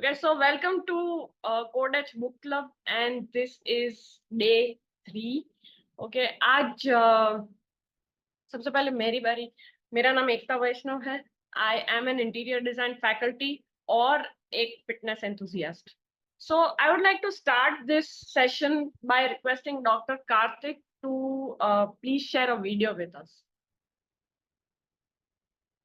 Okay, so welcome to Code Edge Book Club, and this is day 3. Okay, आज सबसे पहले मेरी बारी. मेरा नाम एकता वैष्णव है. I am an interior design faculty और एक fitness enthusiast. So I would like to start this session by requesting Dr. Karthik to please share a video with us.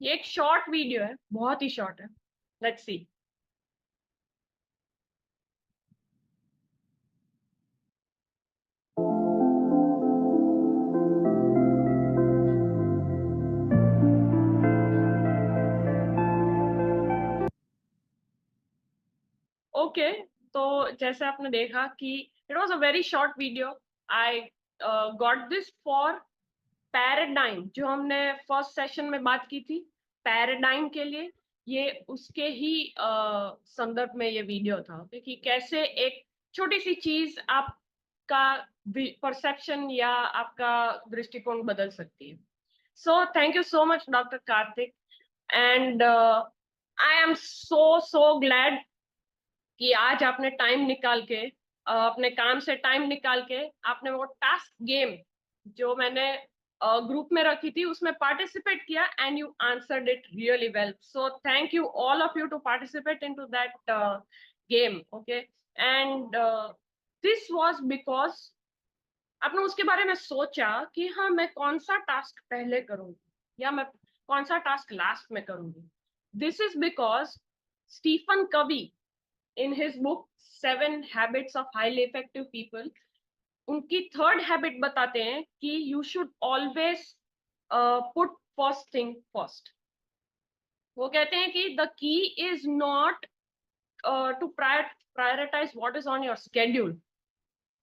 ये एक शॉर्ट वीडियो है, बहुत ही शॉर्ट है. Let's see. ओके, तो जैसे आपने देखा कि it was a very short video. I got this for paradigm, जो हमने फर्स्ट सेशन में बात की थी पैराडाइम के लिए. ये उसके ही संदर्भ में ये वीडियो था कि कैसे एक छोटी सी चीज आपका परसेप्शन या आपका दृष्टिकोण बदल सकती है. सो thank you so much doctor Kartik, and I am so glad कि आज आपने टाइम निकाल के अपने काम से टाइम निकाल के आपने वो टास्क गेम जो मैंने ग्रुप में रखी थी उसमें पार्टिसिपेट किया, and you answered it really well. So thank you all of you to participate into that game. Okay, and this was because आपने उसके बारे में सोचा कि हाँ, मैं कौन सा टास्क पहले करूंगी या मैं कौन सा टास्क लास्ट में करूंगी. दिस इज बिकॉज स्टीफन कवी in his book 7 Habits of Highly Effective People, उनकी थर्ड हैबिट बताते हैं कि you should always put first thing first. वो कहते हैं कि the key is not to prioritize what is on your schedule,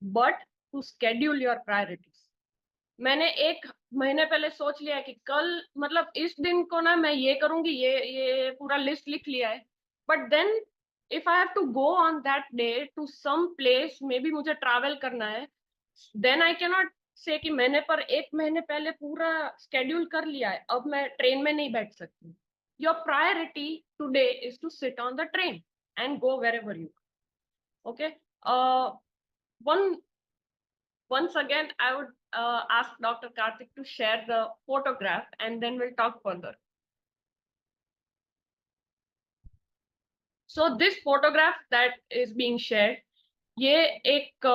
but to schedule your priorities. मैंने एक महीने पहले सोच लिया कि कल मतलब इस दिन को ना मैं ये करूंगी, ये पूरा लिस्ट लिख लिया है. But then if I have to go on that day to some place, maybe मुझे travel करना है, then I cannot say कि मैंने पर एक महीने पहले पूरा schedule कर लिया है, अब मैं ट्रेन में नहीं बैठ सकती. Your priority today is to sit on the train and go wherever you go. Okay. Once again, I would ask Dr. Karthik to share the photograph, and then we'll talk further. So this photograph that is being shared, ये एक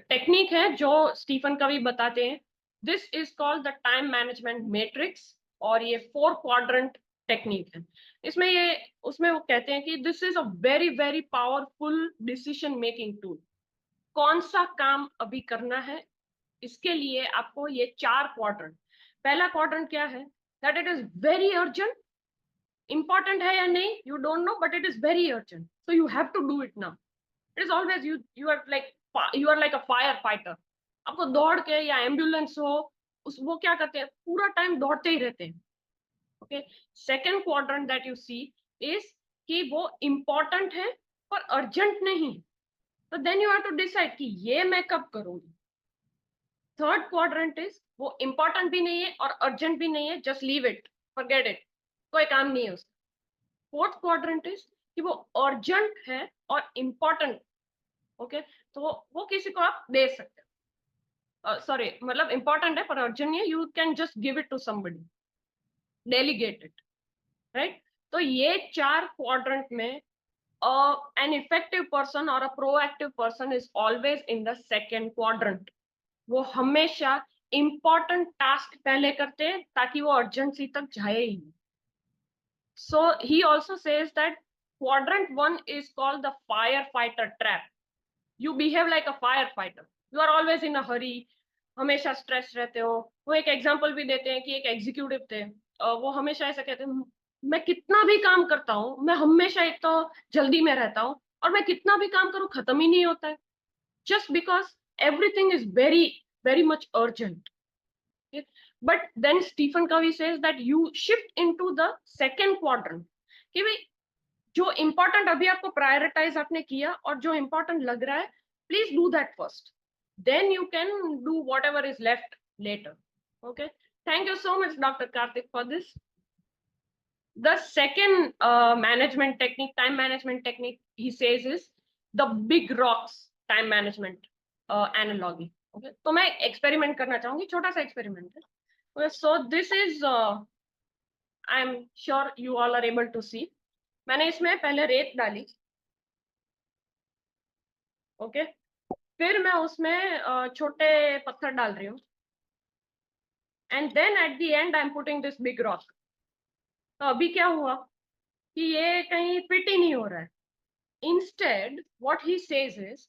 technique है जो Stephen कवी बताते हैं. This is called the time management matrix, और ये 4 quadrant technique है. उसमें वो कहते हैं कि this is a very very powerful decision making tool. कौन सा काम अभी करना है, इसके लिए आपको ये 4 क्वाड्रेंट. पहला क्वाड्रेंट क्या है, that it is very urgent. Important है या नहीं you don't know, but it is very urgent, so you have to do it now. It is always you are like a fire fighter. आपको दौड़ के या ambulance हो, वो क्या करते हैं, पूरा टाइम दौड़ते ही रहते हैं. Okay, second quadrant that you see is कि वो इम्पोर्टेंट है पर अर्जेंट नहीं, तो then you have to decide कि ये मैं कब करूंगी. थर्ड क्वाड्रेंट इज वो इम्पोर्टेंट भी नहीं है और अर्जेंट भी नहीं है, just leave it, forget it, कोई काम नहीं है उसका. फोर्थ क्वाड्रेंट इज कि वो अर्जेंट है और इम्पोर्टेंट. ओके, तो वो किसी को आप दे सकते हो. सॉरी, मतलब इम्पोर्टेंट है पर अर्जेंट नहीं है, you can just give it to somebody, delegate it, right. तो ये 4 क्वाड्रेंट में an effective person or a proactive person is always in the second quadrant. वो हमेशा important task पहले करते हैं ताकि वो urgency तक जाए ही. So he also says that quadrant 1 is called the firefighter trap. You behave like a firefighter. You are always in a hurry. हमेशा स्ट्रेस रहते हो. वो एक एग्जांपल भी देते हैं कि एक एग्जीक्यूटिव थे, वो हमेशा ऐसा कहते हैं, मैं कितना भी काम करता हूँ, मैं हमेशा एक तो जल्दी में रहता हूँ और मैं कितना भी काम करूँ खत्म ही नहीं होता है, just because everything is very very much urgent. Okay? But then Stephen Covey says that you shift into the second quadrant, कि भाई जो इम्पोर्टेंट अभी आपको प्रायोरिटाइज आपने किया और जो इम्पोर्टेंट लग रहा है, please do that first, then you can do whatever is left later. Okay, thank you so much Dr. Karthik for this. The second management technique, time management technique, he says is the big rocks time management analogy. Okay, तो मैं experiment करना चाहूंगी, छोटा सा experiment है. Okay, so this is I am sure you all are able to see. मैंने इसमें पहले रेत डाली. ओके, फिर मैं उसमें छोटे पत्थर डाल रही हूँ. And then at the end I am putting this big rock. तो अभी क्या हुआ कि ये कहीं फिट ही नहीं हो रहा है. Instead what he says is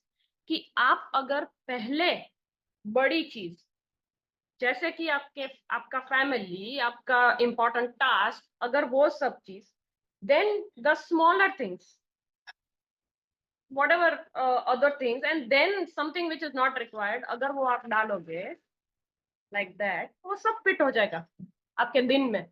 कि आप अगर पहले बड़ी चीज, जैसे कि आपका फैमिली, आपका इंपॉर्टेंट टास्क, अगर वो सब चीज, then the smaller things, whatever other things, and then something which is not required, अगर वो आप डालोगे like that, वो सब फिट हो जाएगा आपके दिन में.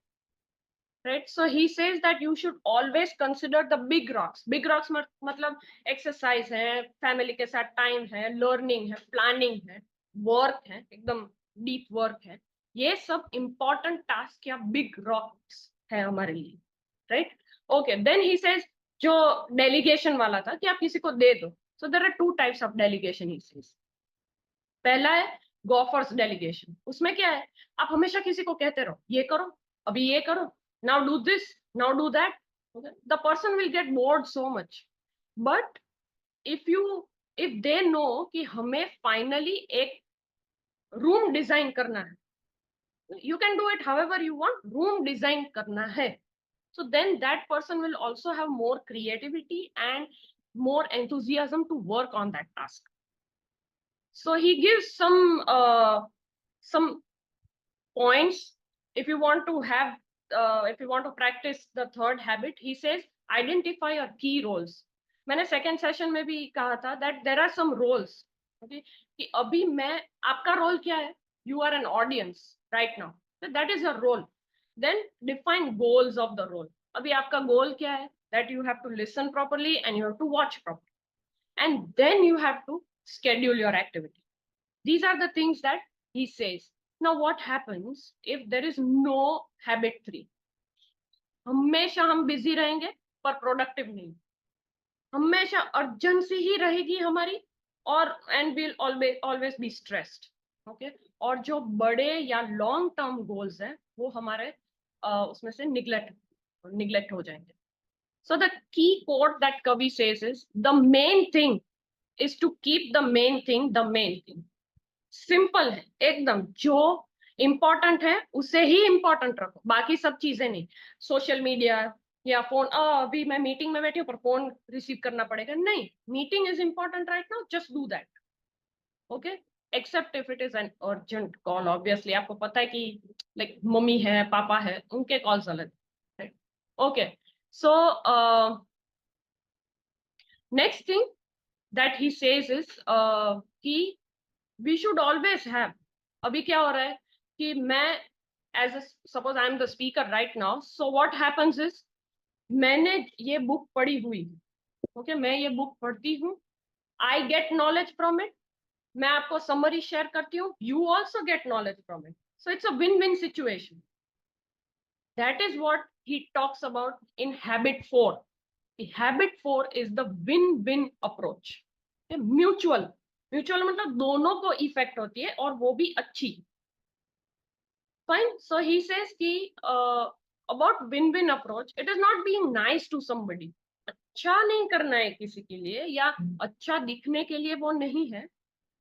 Right, so he says that you should always consider the big rocks. Big rocks मतलब exercise है, family के साथ time है, learning है, planning है, work है, एकदम deep work है. ये सब important task या big rocks है हमारे लिए. Right? Okay, then he says जो delegation वाला था कि आप किसी को दे दो. So there are two types of delegation, he says. पहला है गॉफर्स डेलीगेशन. उसमें क्या है, आप हमेशा किसी को कहते रहो ये करो, अभी ये करो, now do this, now do that. The person will get bored so much. But if they know कि हमें फाइनली एक रूम डिजाइन करना है, you can do it however you want, room design करना है, so then that person will also have more creativity and more enthusiasm to work on that task. So he gives some points. If you want to have if you want to practice the third habit, he says identify your key roles. मैंने second session में भी कहा था that there are some roles. Okay, कि अभी मैं, आपका role क्या है, you are an audience right now, so that is your role. Then define goals of the role. अभी आपका गोल क्या है, that you have to listen properly and you have to watch properly, and then you have to schedule your activity. These are the things that he says. Now what happens if there is no habit 3? हमेशा हम busy रहेंगे पर productive नहीं. हमेशा urgency ही रहेगी हमारी, और and will always be stressed. Okay, और जो बड़े या लॉन्ग टर्म गोल्स हैं वो हमारे उसमें से निग्लेक्ट हो जाएंगे. So the key quote that Kavi says is, the main thing is to keep the main thing the main thing. Simple है एकदम, जो इंपॉर्टेंट है उसे ही इंपॉर्टेंट रखो, बाकी सब चीजें नहीं. सोशल मीडिया या फोन, अभी मैं मीटिंग में बैठी हूँ पर फोन रिसीव करना पड़ेगा, नहीं. Meeting is important right now, just do that. Okay, except if it is an urgent call. Obviously आपको पता है कि लाइक मम्मी है, पापा है, उनके कॉल्स अलग. Okay, so next thing that he says is कि we should always have. अभी क्या हो रहा है कि मैं as a suppose I am the speaker right now, so what happens is मैंने ये बुक पढ़ी हुई है. ओके, मैं ये बुक पढ़ती हूँ, I get knowledge from it. मैं आपको समरी शेयर करती हूँ, you also get knowledge from it. So it's a win-win situation. That is what he talks about in habit 4. Habit 4 is the win-win approach. Mutual मतलब दोनों को effect होती है और वो भी अच्छी. फाइन, सो ही सेज कि about win win approach, it is not being nice to somebody. अच्छा नहीं करना है किसी के लिए या अच्छा दिखने के लिए वो नहीं है,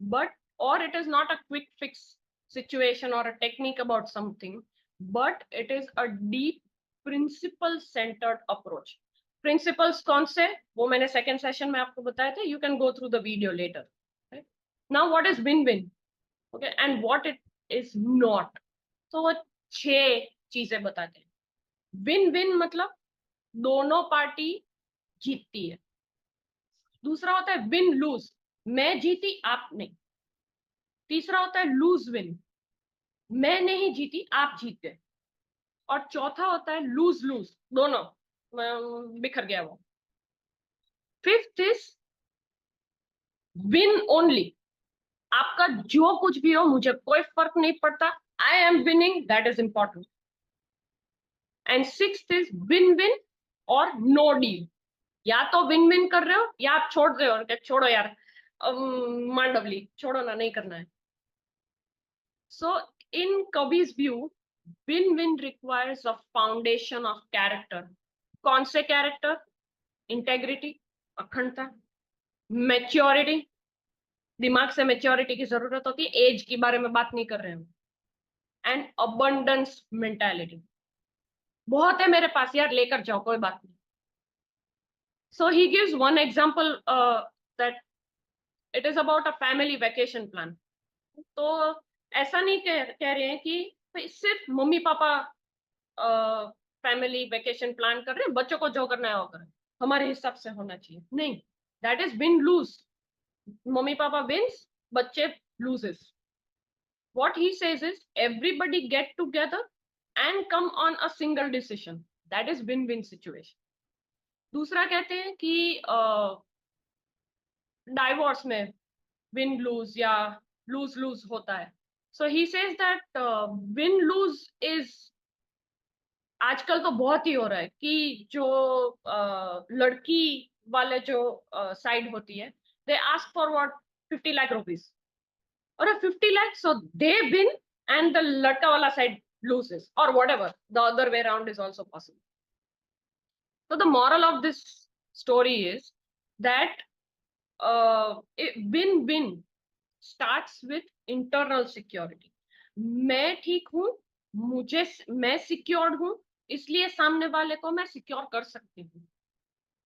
बट और it is not a quick fix situation और a technique about something, but it is a deep principle centred approach. Principles कौन से, वो मैंने सेकेंड सेशन में आपको बताया था. You can go through the video later. Now what is win win, okay, and what it is not. तो वो 6 चीजें बताते हैं. विन विन मतलब दोनों पार्टी जीतती है. दूसरा होता है विन लूज, मैं जीती आप नहीं. तीसरा होता है लूज विन, मैं नहीं जीती आप जीत गए. और चौथा होता है लूज लूज, दोनों बिखर गया वो. फिफ्थ इज विन ओनली, आपका जो कुछ भी हो मुझे कोई फर्क नहीं पड़ता, I am winning, that is important. And sixth is win win और नो डील। या तो विन विन कर रहे हो या आप छोड़ रहे हो, क्या छोड़ो यार, मांडवली छोड़ो ना, नहीं करना है। So in Covey's view, win win requires a foundation of character. कौन से कैरेक्टर? इंटेग्रिटी, अखंडता, मेच्योरिटी, दिमाग से मेच्योरिटी की जरूरत होती है, एज के बारे में बात नहीं कर रहे हैं, एंड अबंडेंस मेंटालिटी। बहुत है मेरे पास यार, लेकर जाओ, कोई बात नहीं। So he gives one example that it is about a family vacation plan. तो ऐसा नहीं कह रहे हैं कि भाई सिर्फ mummy papa family vacation plan कर रहे हैं, बच्चों को जो करना है वो करें, हमारे हिसाब से होना चाहिए, नहीं। That is win loose. Mummy papa wins, बच्चे loses. What he says is everybody get together and come on a single decision. That is win-win situation. दूसरा कहते हैं कि डाइवोर्स में विन लूज या लूज लूज होता है। So he says that win lose is, आजकल तो बहुत ही हो रहा है कि जो लड़की वाले जो साइड होती है, they ask for what, 50 lakh rupees, और 50 lakhs, so they win and the लड़का वाला side loses, or whatever, the other way around is also possible. So the moral of this story is that win-win starts with internal security. मैं ठीक हूँ, मुझे, मैं secured हूँ, इसलिए सामने वाले को मैं सिक्योर कर सकती हूँ।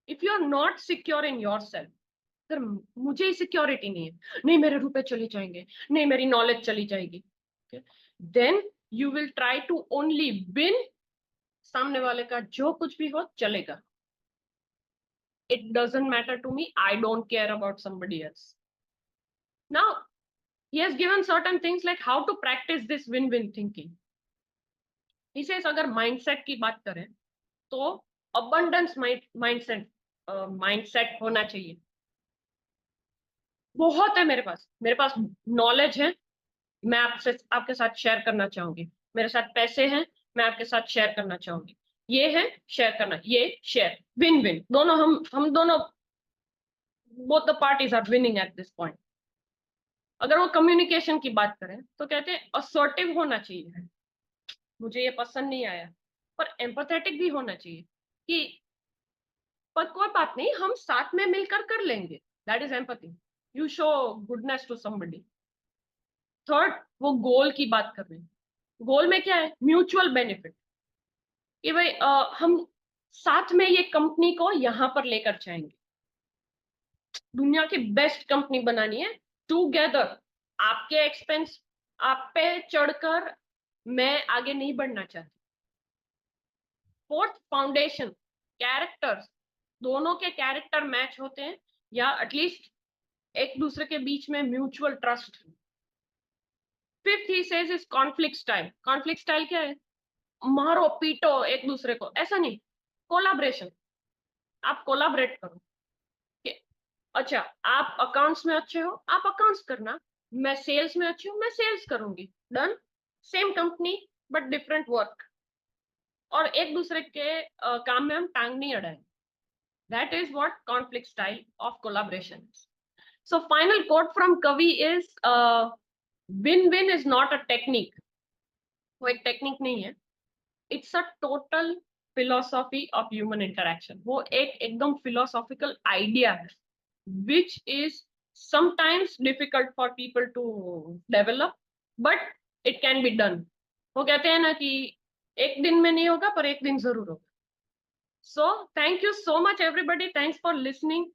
If you are not secure in yourself, sir मुझे ही सिक्योरिटी नहीं है, नहीं मेरे रुपए चले जाएंगे, नहीं मेरी नॉलेज चली जाएगी, then you will try to only win, सामने वाले का जो कुछ भी हो चलेगा, it doesn't matter to me, I don't care about somebody else. नाउ he has given certain things like how to practice this win-win thinking. He says अगर माइंडसेट की बात करें तो abundance माइंडसेट माइंडसेट होना चाहिए। बहुत है मेरे पास नॉलेज है, मैं आपसे आपके साथ शेयर करना चाहूंगी, मेरे साथ पैसे हैं, मैं आपके साथ शेयर करना चाहूंगी, ये है शेयर करना, ये शेयर, विन विन, दोनों हम दोनों, both the parties are winning at this point. अगर वो कम्युनिकेशन की बात करें तो कहते हैं असर्टिव होना चाहिए, मुझे ये पसंद नहीं आया, पर एम्पैथेटिक भी होना चाहिए कि पर कोई बात नहीं, हम साथ में मिलकर कर लेंगे, that is empathy, you show goodness to somebody. Third, वो गोल की बात कर रहे हैं, गोल में क्या है, म्यूचुअल बेनिफिट, कि भाई हम साथ में ये कंपनी को यहाँ पर लेकर जाएंगे, दुनिया की बेस्ट कंपनी बनानी है टूगेदर, आपके एक्सपेंस आप पे चढ़कर मैं आगे नहीं बढ़ना चाहती। फोर्थ, फाउंडेशन, कैरेक्टर्स, दोनों के कैरेक्टर मैच होते हैं या एटलीस्ट एक दूसरे के बीच में mutual trust. Fifth he says is conflict style. Conflict style क्या है, मारो पीटो एक दूसरे को, ऐसा नहीं, कोलाब्रेशन, आप कोलाबरेट करो कि अच्छा आप अकाउंट्स में अच्छे हो, आप अकाउंट्स करना, मैं सेल्स में अच्छी हूँ, मैं सेल्स करूंगी, done, same company but different work, और एक दूसरे के काम में हम टांग नहीं अड़ाएंगे। That is what conflict style of collaboration. So final quote from Covey is win win is not a technique, वो एक टेक्निक नहीं है, it's a total philosophy of human interaction. वो एक एकदम फिलोसॉफिकल आइडिया है which is sometimes difficult for people to develop, but it can be done. वो कहते हैं ना कि एक दिन में नहीं होगा पर एक दिन जरूर होगा। So thank you so much everybody, thanks for listening.